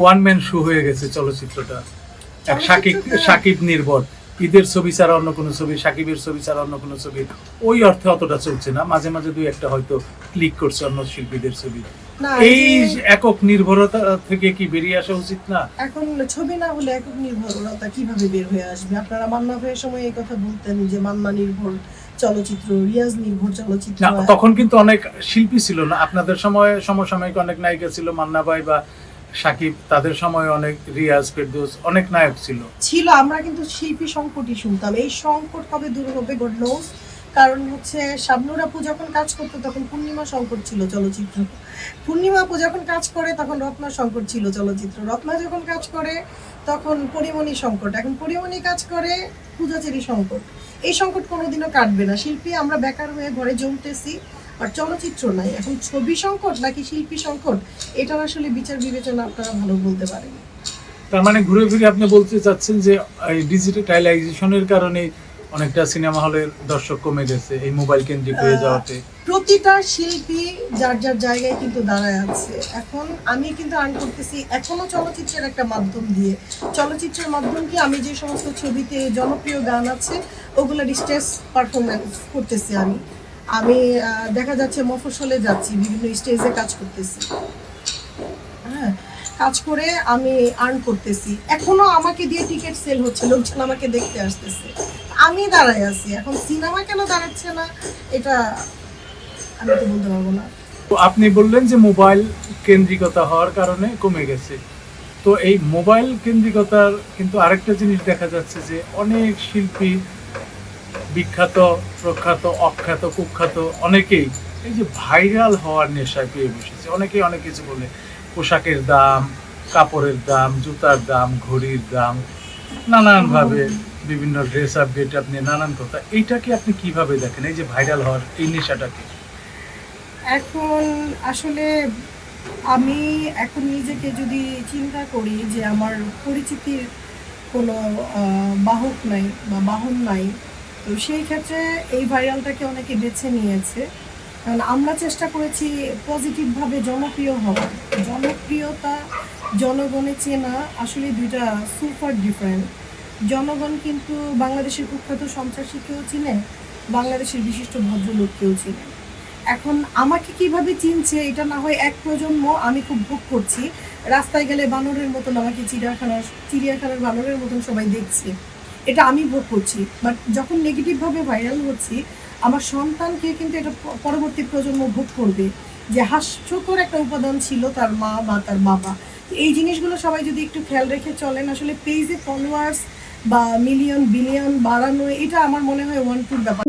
One man show হয়ে গেছে চলচ্চিত্রটা। এক সাকিব নির্ভর, ঈদের ছবি ছাড়া অন্য কোনো ছবি, সাকিবের ছবি ছাড়া অন্য কোনো ছবি ওই অর্থে অতটা চলছে না। মাঝে মাঝে দুই একটা হয়তো ক্লিক করছে অন্য শিল্পীদের ছবি। এই একক নির্ভরতা থেকে কি বেরিয়ে আসা উচিত না? এখন ছবি না হলে একক নির্ভরতা কিভাবে বের হয়ে আসবে? আপনারা মান্না ভাইয়ের সময় এই কথা বলতেন যে মান্না নির্ভর চলচ্চিত্র, রিয়াজ নির্ভর চলচ্চিত্র। না, তখন কিন্তু অনেক শিল্পী ছিল না। আপনাদের সময় সমসাময়িক অনেক নায়িকা ছিল, মান্না ভাই বা সাকিব, তাদের সময় অনেক রিয়াজ, ফেরদৌস, অনেক নায়ক ছিল। আমরা কিন্তু শিল্পী সংকটই শুনতাম। এই সংকট কবে দূর হবে গড নোস। কারণ হচ্ছে শাবনূর আপু যখন কাজ করতো তখন পূর্ণিমা সংকট ছিল চলচ্চিত্র, পূর্ণিমা আপু যখন কাজ করে তখন রত্না সংকট ছিল চলচ্চিত্র, রত্না যখন কাজ করে তখন পরিমণি সংকট, এখন পরিমণি কাজ করে পূজাচেরি সংকট। এই সংকট কোনোদিনও কাটবে না। শিল্পী আমরা বেকার হয়ে ঘরে জমতেছি, আর চলচ্চিত্র নাই। এখন ছবি সংকট নাকি শিল্পী সংকট, এটার আসলে বিচার বিবেচনা আপনারা ভালো বলতে পারেন। তার মানে ঘুরে ফিরে আপনি বলতে চাচ্ছেন যে এই ডিজিটালাইজেশনের কারণে অনেকটা সিনেমা হলের দর্শক কমে গেছে এই মোবাইল কেন্দ্রিক হয়ে যাওয়াতে। প্রতিটা শিল্পী যার যার জায়গায় কিন্তু দাঁড়ায় আছে। এখন আমি কিন্তু আর্ন করতেছি এখনো চলচ্চিত্রের একটা মাধ্যম দিয়ে। চলচ্চিত্রের মাধ্যম কি আমি যে সমস্ত ছবিতে জনপ্রিয় গান আছে ওগুলোর স্টেজ পারফরমেন্স করতেছি। আমি দেখা যাচ্ছে মফস্বলে যাচ্ছি, বিভিন্ন স্টেজে কাজ করতেছি, হ্যাঁ, কাজ করে আমি আর্ন করতেছি। এখনো আমাকে দিয়ে টিকিট সেল হচ্ছে, লোকজন আমাকে দেখতে আসতেছে, আমি দাঁড়ায় আছি। এখন সিনেমা কেন দাঁড়াচ্ছে না এটা আমি তো বলতে পারবো না। তো আপনি বললেন যে মোবাইল কেন্দ্রিকতা হওয়ার কারণে কমে গেছে। তো এই মোবাইল কেন্দ্রিকতার কিন্তু আরেকটা জিনিস দেখা যাচ্ছে যে অনেক শিল্পী, বিখ্যাত, প্রখ্যাত, অখ্যাত, কুখ্যাত অনেকেই এই যে ভাইরাল হওয়ার নেশায় পেয়ে বসেছে। অনেকেই অনেক কিছু বলে, পোশাকের দাম, কাপড়ের দাম, জুতার দাম, ঘড়ির দাম, নানানভাবে বিভিন্ন ড্রেস আপ গেট আপ নিয়ে নানান কথা। এইটাকে আপনি কিভাবে দেখেন, এই যে ভাইরাল হওয়ার এই নেশাটাকে? এখন আসলে আমি এখন নিজেকে যদি চিন্তা করি যে আমার পরিচিতির কোনো বাহক নাই বা বাহন নাই, তো সেই ক্ষেত্রে এই ভাইরালটাকে অনেকে বেছে নিয়েছে। কারণ আমরা চেষ্টা করেছি পজিটিভভাবে জনপ্রিয় হওয়ার। জনপ্রিয়তা, জনগণে চেনা আসলে দুইটা সুপার ডিফারেন্ট। জনগণ কিন্তু বাংলাদেশের কুখ্যাত সন্ত্রাসীকেও চিনে, বাংলাদেশের বিশিষ্ট ভদ্রলোককেও চিনে। এখন আমাকে কিভাবে চিনছে এটা না হয় এক প্রজন্ম আমি খুব ভোগ করছি। রাস্তায় গেলে বানরের মতন আমাকে চিড়িয়াখানার বানরের মতন সবাই দেখছে, এটা আমি ভোগ করছি। বাট যখন নেগেটিভভাবে ভাইরাল হচ্ছি, আমার সন্তানকে কিন্তু এটা পরবর্তী প্রজন্ম ভোগ করবে যে হাস্যকর একটা উপাদান ছিল তার মা বা তার বাবা। এই জিনিসগুলো সবাই যদি একটু খেয়াল রেখে চলেন, আসলে পেজে ফলোয়ার্স বা মিলিয়ন বিলিয়ন বাড়ানো এটা আমার মনে হয় ওয়ান টুর ব্যাপার।